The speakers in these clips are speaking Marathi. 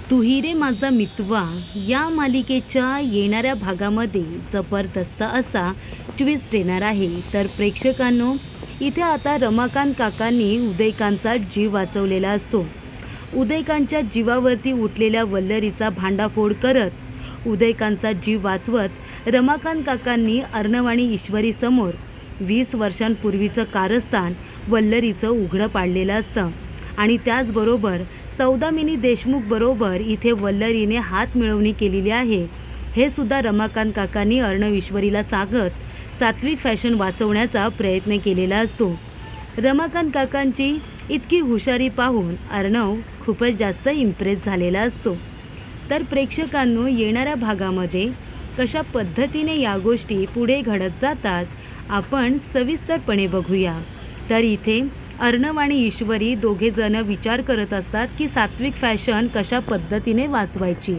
तू ही रे माझा मितवा या मालिकेच्या येणाऱ्या भागामध्ये जबरदस्त असा ट्विस्ट येणार आहे. तर प्रेक्षकांनो, इथे आता रमाकांत काकांनी उदयकांतचा जीव वाचवलेला असतो. उदयकांतच्या जीवावरती उठलेल्या वल्लरीचा भांडाफोड करत उदयकांतचा जीव वाचवत रमाकांत काकांनी अर्णव आणि ईश्वरीसमोर 20 वर्षांपूर्वीचं कारस्थान वल्लरीचं उघडं पाडलेलं असतं. आणि त्याचबरोबर सौदामिनी देशमुख बरोबर इथे वल्लरीने हात मिळवणी केलेली आहे हे सुद्धा रमाकांत काकांनी अर्णव ईश्वरीला सांगत सात्विक फॅशन वाचवण्याचा प्रयत्न केलेला असतो. रमाकांत काकांची इतकी हुशारी पाहून अर्णव खूपच जास्त इम्प्रेस झालेला असतो. तर प्रेक्षकांनो, येणाऱ्या भागामध्ये कशा पद्धतीने या गोष्टी पुढे घडत जातात आपण सविस्तरपणे बघूया. तर इथे अर्णव आणि ईश्वरी दोघेजण विचार करत असतात की सात्विक फॅशन कशा पद्धतीने वाचवायची,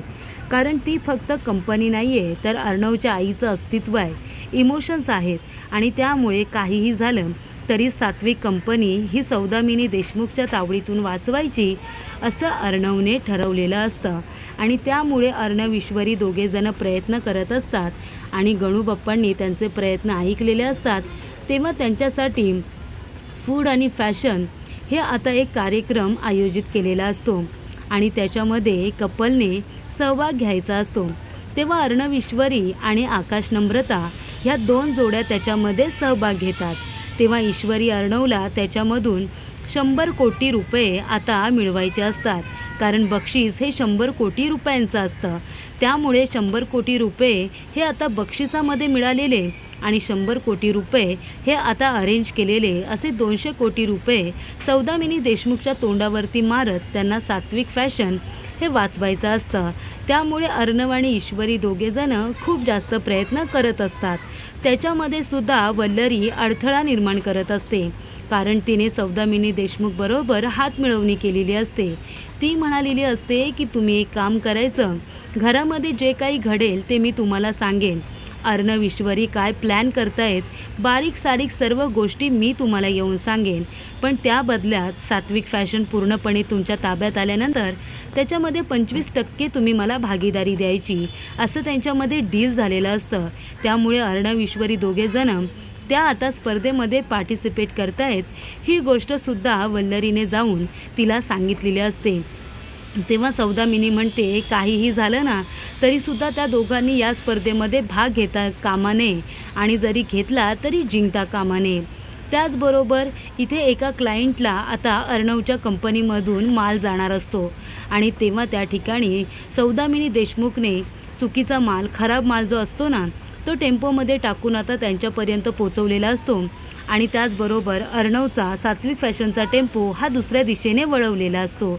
कारण ती फक्त कंपनी नाही आहे, तर अर्णवच्या आईचं अस्तित्व आहे, इमोशन्स आहेत. आणि त्यामुळे काहीही झालं तरी सात्विक कंपनी ही सौदामिनी देशमुखच्या तावडीतून वाचवायची असं अर्णवने ठरवलेलं असतं. आणि त्यामुळे अर्णव ईश्वरी दोघेजण प्रयत्न करत असतात आणि गणूबाप्पांनी त्यांचे प्रयत्न ऐकलेले असतात. तेव्हा त्यांच्यासाठी फूड आणि फॅशन हे आता एक कार्यक्रम आयोजित केलेला असतो आणि त्याच्यामध्ये कपलने सहभाग घ्यायचा असतो. तेव्हा अर्णव ईश्वरी आणि आकाश नम्रता ह्या 2 जोड्या त्याच्यामध्ये सहभाग घेतात. तेव्हा ईश्वरी अर्णवला त्याच्यामधून 100 कोटी रुपये आता मिळवायचे असतात, कारण बक्षीस हे 100 कोटी रुपयांचं असतं. त्यामुळे 100 कोटी रुपये हे आता बक्षिसामध्ये मिळालेले आणि 100 कोटी रुपये हे आता अरेंज केलेले असे 200 कोटी रुपये सौदामिनी देशमुखच्या तोंडावरती मारत त्यांना सात्विक फॅशन हे वाचवायचं असतं. त्यामुळे अर्णव आणि ईश्वरी दोघेजण खूप जास्त प्रयत्न करत असतात. त्याच्यामध्ये सुद्धा वल्लरी अडथळा निर्माण करत असते, कारण तिने सौदामिनी देशमुख बरोबर हात मिळवणी केलेली असते. ती म्हणालेली असते की तुम्ही एक काम करायचं, घरामध्ये जे काही घडेल ते मी तुम्हाला सांगेन. अर्णव ईश्वरी काय प्लॅन करतायत, बारीक सारीक सर्व गोष्टी मी तुम्हाला येऊन सांगेन, पण त्या बदल्यात सात्विक फॅशन पूर्णपणे तुमच्या ताब्यात आल्यानंतर त्याच्यामध्ये 25% तुम्ही मला भागीदारी द्यायची, असं त्यांच्यामध्ये डील झालेलं असतं. त्यामुळे अर्णव ईश्वरी दोघेजण त्या आता स्पर्धेमध्ये पार्टिसिपेट करतायत ही गोष्टसुद्धा वल्लरीने जाऊन तिला सांगितलेली असते. तेव्हा सौदामिनी म्हणते काहीही झालं ना तरीसुद्धा त्या दोघांनी या स्पर्धेमध्ये भाग घेता कामा नये आणि जरी घेतला तरी जिंकता कामा नये. त्याचबरोबर इथे एका क्लायंटला आता अर्णवच्या कंपनीमधून माल जाणार असतो आणि तेव्हा त्या ठिकाणी सौदामिनी देशमुखने चुकीचा माल, खराब माल जो असतो ना, तो टेम्पोमध्ये टाकून आता त्यांच्यापर्यंत पोचवलेला असतो. आणि त्याचबरोबर अर्णवचा सात्विक फॅशनचा टेम्पो हा दुसऱ्या दिशेने वळवलेला असतो.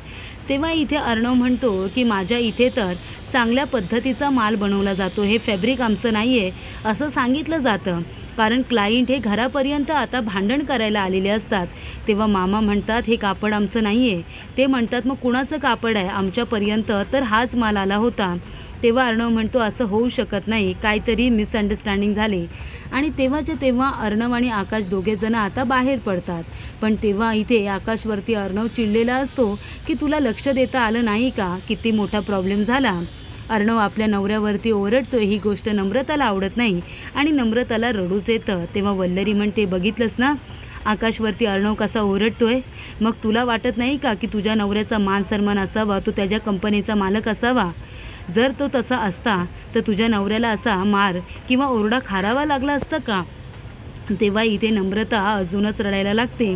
तेव्हा इथे अर्णव म्हणतो की माझ्या इथे तर चांगल्या पद्धतीचा माल बनवला जातो, हे फॅब्रिक आमचं नाही आहे असं सांगितलं जातं, कारण क्लायंट हे घरापर्यंत आता भांडण करायला आलेले असतात. तेव्हा मामा म्हणतात हे कापड आमचं नाही आहे. ते म्हणतात मग कुणाचं कापड आहे, आमच्यापर्यंत तर हाच माल आला होता. तेव्हा अर्णव म्हणतो असं होऊ शकत नाही, काहीतरी मिसअंडरस्टँडिंग झाले. आणि तेव्हाच्या तेव्हा अर्णव आणि आकाश दोघेजण आता बाहेर पडतात. पण तेव्हा इथे आकाशवरती अर्णव चिडलेला असतो की तुला लक्ष देता आलं नाही का, किती मोठा प्रॉब्लेम झाला. अर्णव आपल्या नवऱ्यावरती ओरडतोय, ही गोष्ट नम्रताला आवडत नाही आणि नम्रताला रडूच येतं. तेव्हा वल्लरी म्हणते बघितलंस ना आकाशवरती अर्णव कसा ओरडतोय, मग तुला वाटत नाही का की तुझ्या नवऱ्याचा मान सन्मान असावा, तो त्याच्या कंपनीचा मालक असावा. जर तो तसा असता तर तुझ्या नवऱ्याला असा मार किंवा ओरडा खारावा लागला असता का. तेव्हा इथे नम्रता अजूनच रडायला लागते.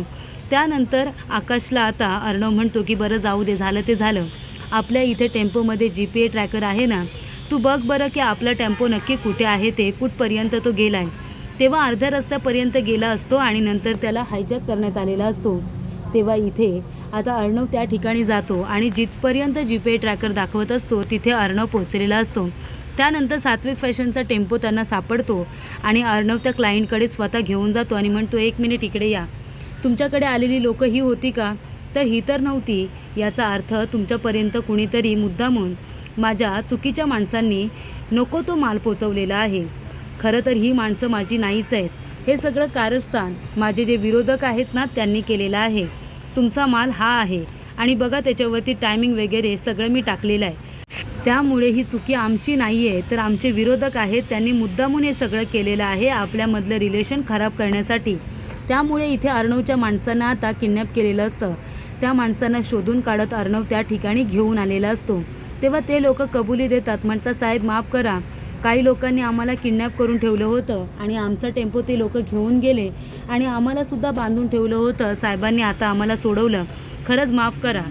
त्यानंतर आकाशला आता अर्णव म्हणतो की बरं जाऊ दे, झालं ते झालं. आपल्या इथे टेम्पोमध्ये GPS ट्रॅकर आहे ना, तू बघ बरं की आपला टेम्पो नक्की कुठे आहे, ते कुठपर्यंत तो गेला आहे. तेव्हा अर्ध्या रस्त्यापर्यंत गेला असतो आणि नंतर त्याला हायजॅक करण्यात आलेला असतो. तेव्हा इथे आता अर्णव त्या ठिकाणी जातो आणि जिथपर्यंत GPS ट्रॅकर दाखवत असतो तिथे अर्णव पोहोचलेला असतो. त्यानंतर सात्विक फॅशनचा टेम्पो त्यांना सापडतो आणि अर्णव त्या क्लायंटकडे स्वतः घेऊन जातो आणि म्हणतो 1 मिनिट इकडे या, तुमच्याकडे आलेली लोकं ही होती का, तर ही तर नव्हती. याचा अर्थ तुमच्यापर्यंत कुणीतरी मुद्दामून माझ्या चुकीच्या माणसांनी नको तो माल पोचवलेला आहे. खरं तर ही माणसं माझी नाहीच आहेत, हे सगळं कारस्थान माझे जे विरोधक आहेत ना त्यांनी केलेलं आहे. तुमचा माल हा आहे आणि बघा त्याच्यावरती टायमिंग वगैरे सगळं मी टाकलेलं आहे. त्यामुळे ही चुकी आमची नाही आहे, तर आमचे विरोधक आहेत त्यांनी मुद्दामून हे सगळं केलेलं आहे आपल्यामधलं रिलेशन खराब करण्यासाठी. त्यामुळे इथे अर्णवच्या माणसांना आता किडनॅप केलेलं असतं. त्या माणसांना शोधून काढत अर्णव त्या ठिकाणी घेऊन आलेला असतो. तेव्हा ते लोक कबुली देतात, म्हणतात साहेब माफ करा, काही लोकांनी आम्हाला किडनॅप करून ठेवलं होतं आणि आमचा टेम्पो ते लोक घेऊन गेले आणि आम्हालासुद्धा बांधून ठेवलं होतं. साहेबांनी आता आम्हाला सोडवलं, खरंच माफ करा.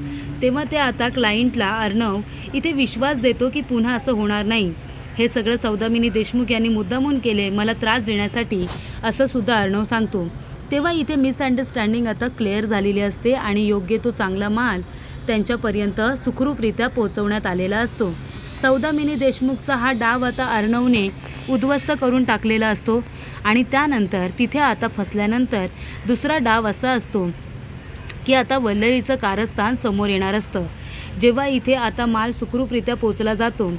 तेव्हा ते आता क्लायंटला अर्णव इथे विश्वास देतो की पुन्हा असं होणार नाही. हे सगळं सौदामिनी देशमुख यांनी मुद्दामून केले मला त्रास देण्यासाठी, असं सुद्धा अर्णव सांगतो. तेव्हा इथे मिसअंडरस्टँडिंग आता क्लिअर झालेली असते आणि योग्य तो चांगला माल त्यांच्यापर्यंत सुखरूपरित्या पोहोचवण्यात आलेला असतो. सौदामिनी देशमुखचा हा डाव आता अर्णवने उद्ध्वस्त करून टाकलेला असतो आणि त्यानंतर तिथे आता फसल्यानंतर दुसरा डाव असा असतो की आता वल्लरीचं कारस्थान समोर येणार असतं. जेव्हा इथे आता माल सुखरूपरित्या पोचला जातो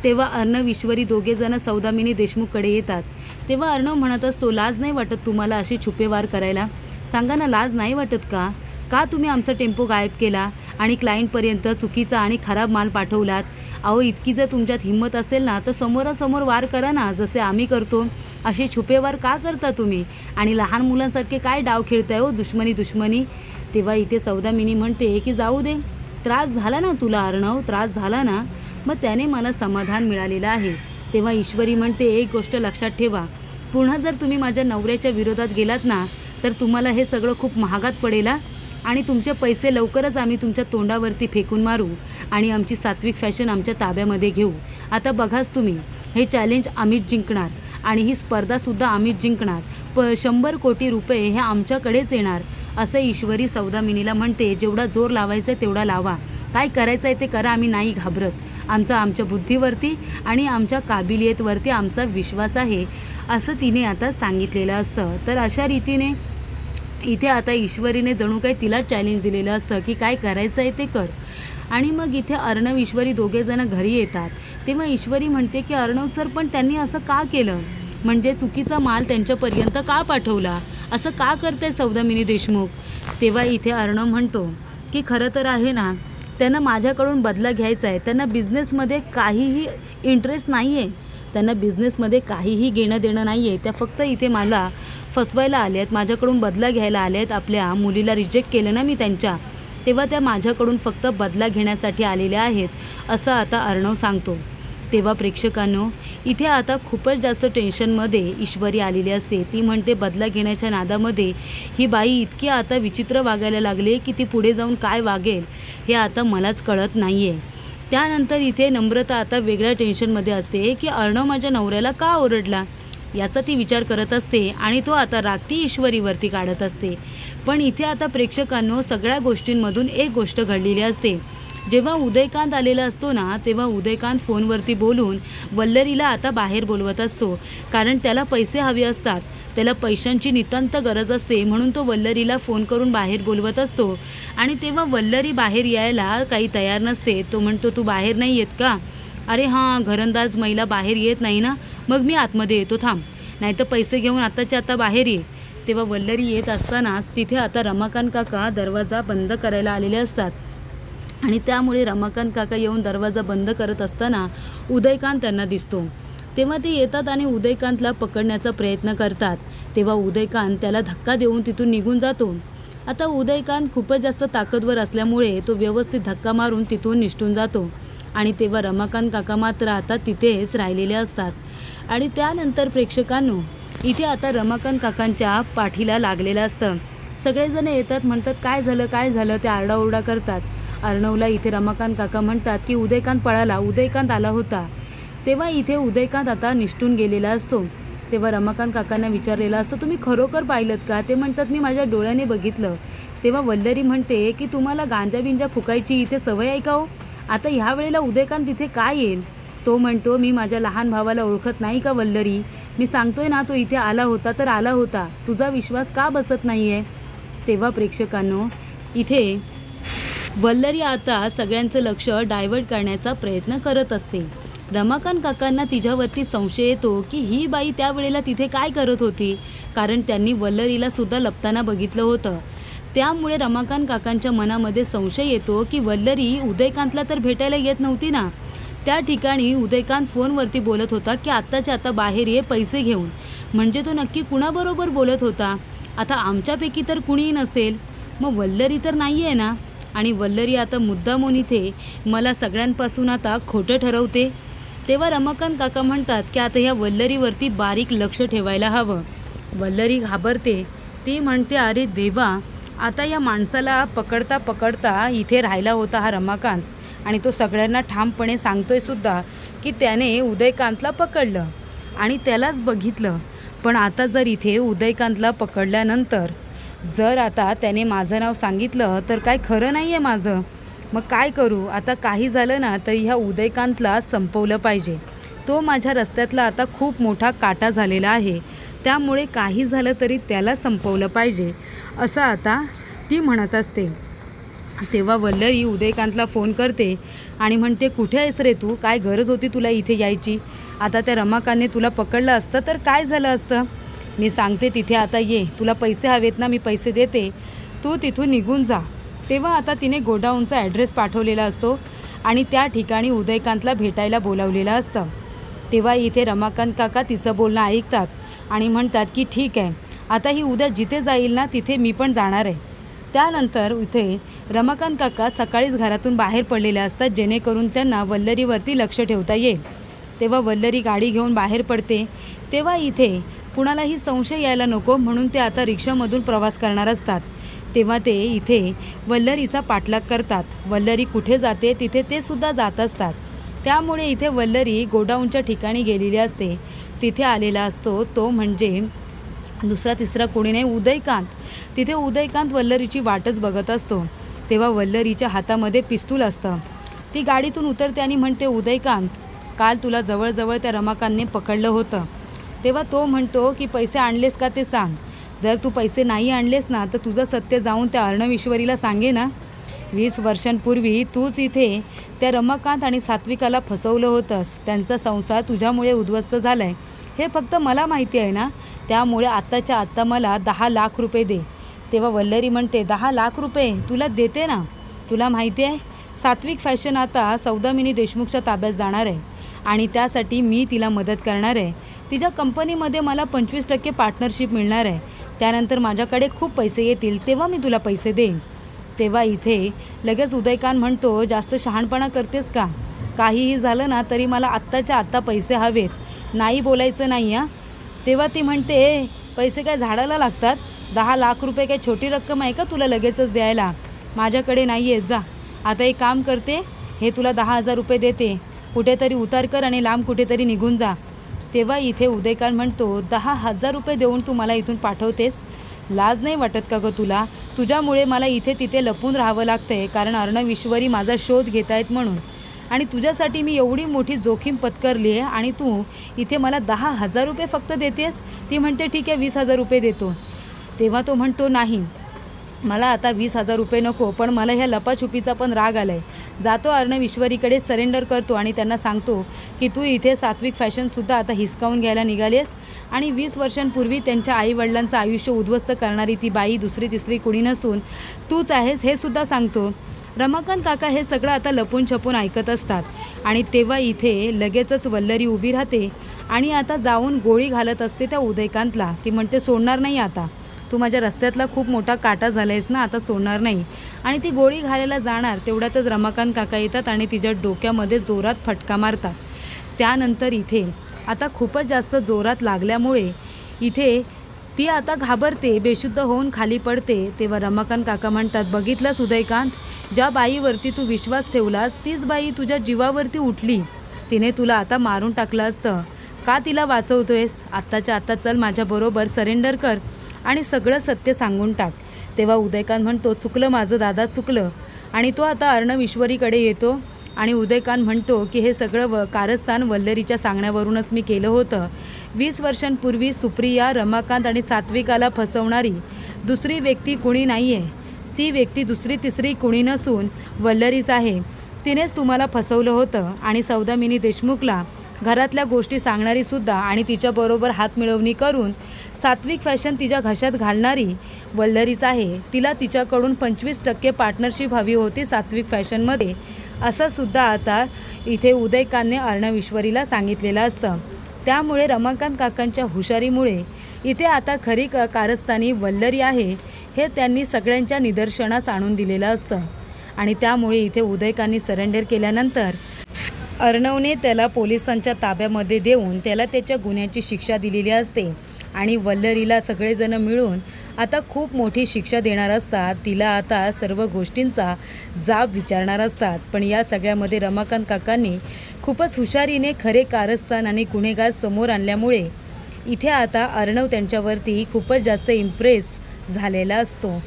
तेव्हा अर्णव ईश्वरी दोघेजणं सौदामिनी देशमुखकडे येतात. तेव्हा अर्णव म्हणत असतो, लाज नाही वाटत तुम्हाला अशी छुपेवार करायला? सांगा ना, लाज नाही वाटत का? का तुम्ही आमचा टेम्पो गायब केला आणि क्लायंटपर्यंत चुकीचा आणि खराब माल पाठवलात? अहो, इतकी जर तुमच्यात हिंमत असेल ना तर समोरासमोर वार करा ना, जसे आम्ही करतो. असे छुपेवार का करता तुम्ही? आणि लहान मुलांसारखे काय डाव खेळताय हो, दुश्मनी. तेव्हा इथे सौदामिनी म्हणते की जाऊ दे, त्रास झाला ना तुला अर्णव, त्रास झाला ना, मग त्याने मला समाधान मिळालेलं आहे. तेव्हा ईश्वरी म्हणते, एक गोष्ट लक्षात ठेवा, पुन्हा जर तुम्ही माझ्या नवऱ्याच्या विरोधात गेलात ना तर तुम्हाला हे सगळं खूप महागात पडेल आणि तुमचे पैसे लवकरच आम्ही तुमच्या तोंडावरती फेकून मारू आणि आमची सात्विक फॅशन आमच्या ताब्यामध्ये घेऊ. आता बघाच तुम्ही, हे चॅलेंज आम्हीच जिंकणार आणि ही स्पर्धासुद्धा आम्हीच जिंकणार. 100 कोटी रुपये हे आमच्याकडेच येणार, असं ईश्वरी सौदामिनीला म्हणते. जेवढा जोर लावायचा आहे तेवढा लावा, काय करायचं आहे ते करा, आम्ही नाही घाबरत. आमच्या बुद्धीवरती आणि आमच्या काबिलियतवरती आमचा विश्वास आहे, असं तिने आता सांगितलेलं असतं. तर अशा रीतीने इथे आता ईश्वरीने जणू काही तिला चॅलेंज दिलेलं असतं की काय करायचं आहे ते कर. आणि मग इथे अर्णव ईश्वरी दोघेजणं घरी येतात. तेव्हा ईश्वरी म्हणते की अर्णव सर, पण त्यांनी असं का केलं? म्हणजे चुकीचा माल त्यांच्यापर्यंत का पाठवला? असं का करताय सौदामिनी देशमुख? तेव्हा इथे अर्णव म्हणतो की खरं तर आहे ना, त्यांना माझ्याकडून बदला घ्यायचा आहे. त्यांना बिझनेसमध्ये काहीही इंटरेस्ट नाही आहे, त्यांना बिझनेसमध्ये काहीही घेणं देणं नाही आहे. त्या फक्त इथे मला फसवायला आल्या आहेत, माझ्याकडून बदला घ्यायला आल्या आहेत. आपल्या मुलीला रिजेक्ट केलं ना मी त्यांच्या, तेव्हा त्या माझ्याकडून फक्त बदला घेण्यासाठी आलेल्या आहेत, असं आता अर्णव सांगतो. तेव्हा प्रेक्षकांनो, इथे आता खूपच जास्त टेन्शनमध्ये ईश्वरी आलेली असते. ती म्हणते बदला घेण्याच्या नादामध्ये ही बाई इतकी आता विचित्र वागायला लागली की ती पुढे जाऊन काय वागेल हे आता मलाच कळत नाही आहे. त्यानंतर इथे नम्रता आता वेगळ्या टेन्शनमध्ये असते की अर्णव माझ्या नवऱ्याला का ओरडला याचा ती विचार करत असते आणि तो आता राग ती ईश्वरीवरती काढत असते. पण इथे आता प्रेक्षकांनो, सगळ्या गोष्टींमधून एक गोष्ट घडलेली असते. जेव्हा उदयकांत आलेला असतो ना, तेव्हा उदयकांत फोनवरती बोलून वल्लरीला आता बाहेर बोलवत असतो, कारण त्याला पैसे हवे असतात, त्याला पैशांची नितांत गरज असते, म्हणून तो वल्लरीला फोन करून बाहेर बोलवत असतो. आणि तेव्हा वल्लरी बाहेर यायला काही तयार नसते. तो म्हणतो, तू बाहेर नाही येत का? अरे हां, घरंदाज महिला बाहेर येत नाही ना, मग मी आतमध्ये येतो, थांब, नाही तर पैसे घेऊन आताच्या आता बाहेर ये. तेव्हा वल्लरी येत असतानाच तिथे आता रमाकांत काका दरवाजा बंद करायला आलेले असतात आणि त्यामुळे रमाकांत काका येऊन दरवाजा बंद करत असताना उदयकांत त्यांना दिसतो. तेव्हा ते येतात आणि उदयकांतला पकडण्याचा प्रयत्न करतात. तेव्हा उदयकांत त्याला धक्का देऊन तिथून निघून जातो. आता उदयकांत खूपच जास्त ताकदवर असल्यामुळे तो व्यवस्थित धक्का मारून तिथून निसटून जातो. आणि तेव्हा रमाकांत काका मात्र आता तिथेच राहिलेले असतात. आणि त्यानंतर प्रेक्षकांनो, इथे आता रमाकांत काकांच्या पाठीला लागलेलं असतं. सगळेजण येतात, म्हणतात काय झालं, ते आरडाओरडा करतात. अर्णवला इथे रमाकांत काका म्हणतात की उदयकांत पळाला, उदयकांत आला होता. तेव्हा इथे उदयकांत आता निसटून गेलेला असतो. तेव्हा रमाकांत काकांना विचारलेलं असतं, तुम्ही खरोखर पाहिलं का? ते म्हणतात, मी माझ्या डोळ्याने बघितलं. तेव्हा वल्लरी म्हणते की तुम्हाला गांजा बिंजा फुकायची इथे सवय आहे का हो? आता ह्या वेळेला उदयकांत तिथे काय येईल? तो म्हणतो, मी माझ्या लहान भावाला ओळखत नाही का वल्लरी? मी सांगतोय ना, तो इथे आला होता तर आला होता, तुझा विश्वास का बसत नाही आहे? तेव्हा प्रेक्षकांनो, इथे वल्लरी आता सगळ्यांचं लक्ष डायव्हर्ट करण्याचा प्रयत्न करत असते. रमाकांत काकांना तिच्यावरती संशय येतो की ही बाई त्यावेळेला तिथे काय करत होती, कारण त्यांनी वल्लरीला सुद्धा लपताना बघितलं होतं. त्यामुळे रमाकांत काकांच्या मनामध्ये संशय येतो की वल्लरी उदयकांतला तर भेटायला येत नव्हती ना. त्या ठिकाणी उदयकांत फोनवरती बोलत होता की आत्ताच्या आता बाहेर ये पैसे घेऊन. म्हणजे तो नक्की कुणाबरोबर बोलत होता? आता आमच्यापैकी तर कुणीही नसेल, मग वल्लरी तर नाही आहे ना. आणि वल्लरी आता मुद्दामून इथे मला सगळ्यांपासून आता खोटं ठरवते. तेव्हा रमाकांत काका म्हणतात की आता ह्या वल्लरीवरती बारीक लक्ष ठेवायला हवं. वल्लरी घाबरते. ती म्हणते, अरे देवा, आता या माणसाला पकडता पकडता इथे राहिला होता हा रमाकांत, आणि तो सगळ्यांना ठामपणे सांगतोय सुद्धा की त्याने उदयकांतला पकडलं आणि त्यालाच बघितलं. पण आता जर इथे उदयकांतला पकडल्यानंतर जर आता त्याने माझं नाव सांगितलं तर काय खरं नाही आहे माझं. मग काय करू? आता काही झालं ना तरी ह्या उदयकांतला संपवलं पाहिजे. तो माझ्या रस्त्यातला आता खूप मोठा काटा झालेला आहे, त्यामुळे काही झालं तरी त्याला संपवलं पाहिजे, असं आता ती म्हणत असते. तेव्हा वल्लरी उदयकांतला फोन करते आणि म्हणते, कुठे आहेस रे तू? काय गरज होती तुला इथे यायची? आता त्या रमाकांतने तुला पकडलं असतं तर काय झालं असतं? मी सांगते तिथे आता ये. तुला पैसे हवेत ना, मी पैसे देते, तू तिथून निघून जा. तेव्हा आता तिने गोडाऊनचा ॲड्रेस पाठवलेला असतो आणि त्या ठिकाणी उदयकांतला भेटायला बोलावलेलं असतं. तेव्हा इथे रमाकांत काका तिचं बोलणं ऐकतात आणि म्हणतात की ठीक आहे, आता ही उद्या जिथे जाईल ना तिथे मी पण जाणार आहे. त्यानंतर इथे रमाकांत काका सकाळीच घरातून बाहेर पडलेले असतात, जेणेकरून त्यांना वल्लरीवरती लक्ष ठेवता येईल. तेव्हा वल्लरी गाडी घेऊन बाहेर पडते. तेव्हा इथे कुणालाही संशय यायला नको म्हणून ते आता रिक्षामधून प्रवास करणार असतात. तेव्हा ते इथे वल्लरीचा पाठलाग करतात. वल्लरी कुठे जाते तिथे ते सुद्धा जात असतात. त्यामुळे इथे वल्लरी गोडाऊनच्या ठिकाणी गेलेली असते. तिथे आलेला असतो तो म्हणजे दुसरा तिसरा कोणी नाही, उदयकांत. तिथे उदयकांत वल्लरीची वाटच बघत असतो. तेव्हा वल्लरीच्या हातामध्ये पिस्तूल असतं. ती गाडीतून उतरते आणि म्हणते, उदयकांत, काल तुला जवळजवळ त्या रमाकांतने पकडलं होतं. तेव्हा तो म्हणतो की पैसे आणलेस का ते सांग. जर तू पैसे नाही आणलेस ना तर तुझं सत्य जाऊन त्या अर्णव ईश्वरीला सांगे ना. 20 वर्षांपूर्वी तूच इथे त्या रमाकांत आणि सात्विकाला फसवलं होतंस. त्यांचा संसार तुझ्यामुळे उद्ध्वस्त झाला आहे हे फक्त मला माहिती आहे ना. त्यामुळे आत्ताच्या आत्ता मला 10 लाख रुपये दे. तेव्हा वल्लरी म्हणते, 10 लाख रुपये तुला देते ना. तुला माहिती आहे सात्विक फॅशन आता सौदामिनी देशमुखच्या ताब्यात जाणार आहे आणि त्यासाठी मी तिला मदत करणार आहे. तिच्या कंपनीमध्ये मला 25% पार्टनरशिप मिळणार आहे. त्यानंतर माझ्याकडे खूप पैसे येतील तेव्हा मी तुला पैसे देईन. तेव्हा इथे लगेच उदयकांत म्हणतो, जास्त शहाणपणा करतेस का? काहीही झालं ना तरी मला आत्ताच्या आत्ता पैसे हवेत, नाही बोलायचं नाही हां. तेव्हा ती म्हणते, पैसे काय झाडाला लागतात? 10 लाख रुपये काय छोटी रक्कम आहे का तुला लगेचच द्यायला? माझ्याकडे नाही आहे. जा आता एक काम करते, हे तुला 10,000 रुपये देते, कुठेतरी उतार कर आणि लांब कुठेतरी निघून जा. तेव्हा इथे उदयकांत म्हणतो, 10,000 रुपये देऊन तू मला इथून पाठवतेस? लाज नाही वाटत का गं तुला? तुझ्यामुळे मला इथे तिथे लपून राहावं लागतं आहे, कारण अर्णव ईश्वरी माझा शोध घेत आहेत म्हणून. आणि तुझ्यासाठी मी एवढी मोठी जोखीम पत्करली आहे आणि तू इथे मला 10,000 रुपये फक्त देतेस? ती म्हणते, ठीक आहे 20,000 रुपये देतो. तेव्हा तो म्हणतो, नाही मला आता 20,000 रुपये नको, पण मला ह्या लपाछुपीचा पण राग आला आहे. जातो अर्णव ईश्वरीकडे सरेंडर करतो आणि त्यांना सांगतो की तू इथे सात्विक फॅशनसुद्धा आता हिसकावून घ्यायला निघालीस आणि 20 वर्षांपूर्वी त्यांच्या आईवडिलांचं आयुष्य उद्ध्वस्त करणारी ती बाई दुसरी तिसरी कुणी नसून तूच आहेस हे सुद्धा सांगतो. रमाकांत काका हे सगळं आता लपून छपून ऐकत असतात आणि तेव्हा इथे लगेचच वल्लरी उभी राहते आणि आता जाऊन गोळी घालत असते त्या उदयकांतला. ती म्हणते, सोडणार नाही आता, तू माझ्या रस्त्यातला खूप मोठा काटा झाला आहेस ना, आता सोडणार नाही. आणि ती गोळी घालायला जाणार तेवढ्यातच रमाकांत काका येतात आणि तिच्या डोक्यामध्ये जोरात फटका मारतात. त्यानंतर इथे आता खूपच जास्त जोरात लागल्यामुळे इथे ती आता घाबरते, बेशुद्ध होऊन खाली पडते. तेव्हा रमाकांत काका म्हणतात, बघितलंस उदयकांत, ज्या बाईवरती तू विश्वास ठेवलास तीच बाई तुझ्या जीवावरती उठली. तिने तुला आता मारून टाकलं असतं. का तिला वाचवतोयस? आत्ताच्या आत्ता चल माझ्याबरोबर, सरेंडर कर आणि सगळं सत्य सांगून टाक. तेव्हा उदयकांत म्हणतो, चुकलं माझं दादा, चुकलं. आणि तो आता अर्णव ईश्वरीकडे येतो आणि उदयकांत म्हणतो की हे सगळं कारस्थान वल्लरीच्या सांगण्यावरूनच मी केलं होतं. 20 वर्षांपूर्वी सुप्रिया, रमाकांत आणि सात्विकाला फसवणारी दुसरी व्यक्ती कुणी नाही आहे. ती व्यक्ती दुसरी तिसरी कुणी नसून वल्लरीच आहे. तिनेच तुम्हाला फसवलं होतं आणि सौदामिनी देशमुखला घरातल्या गोष्टी सांगणारीसुद्धा आणि तिच्याबरोबर हातमिळवणी करून सात्विक फॅशन तिच्या घशात घालणारी वल्लरीच आहे. तिला तिच्याकडून 25% पार्टनरशिप हवी होती सात्विक फॅशनमध्ये, असं सुद्धा आता इथे उदयकांतने अर्णव ईश्वरीला सांगितलेलं असतं. त्यामुळे रमाकांत काकांच्या हुशारीमुळे इथे आता खरी कारस्थानी वल्लरी आहे हे त्यांनी सगळ्यांच्या निदर्शनास आणून दिलेलं असतं. आणि त्यामुळे इथे उदयकांतनी सरेंडर केल्यानंतर अर्णवने त्याला पोलिसांच्या ताब्यामध्ये देऊन त्याला त्याच्या गुन्ह्याची शिक्षा दिलेली असते आणि वल्लरीला सगळेजण मिळून आता खूप मोठी शिक्षा देणार असतात. तिला आता सर्व गोष्टींचा जाब विचारणार असतात. पण या सगळ्यामध्ये रमाकांत काकांनी खूपच हुशारीने खरे कारस्थान आणि गुन्हेगार समोर आणल्यामुळे इथे आता अर्णव त्यांच्यावरती खूपच जास्त इम्प्रेस झालेला असतो.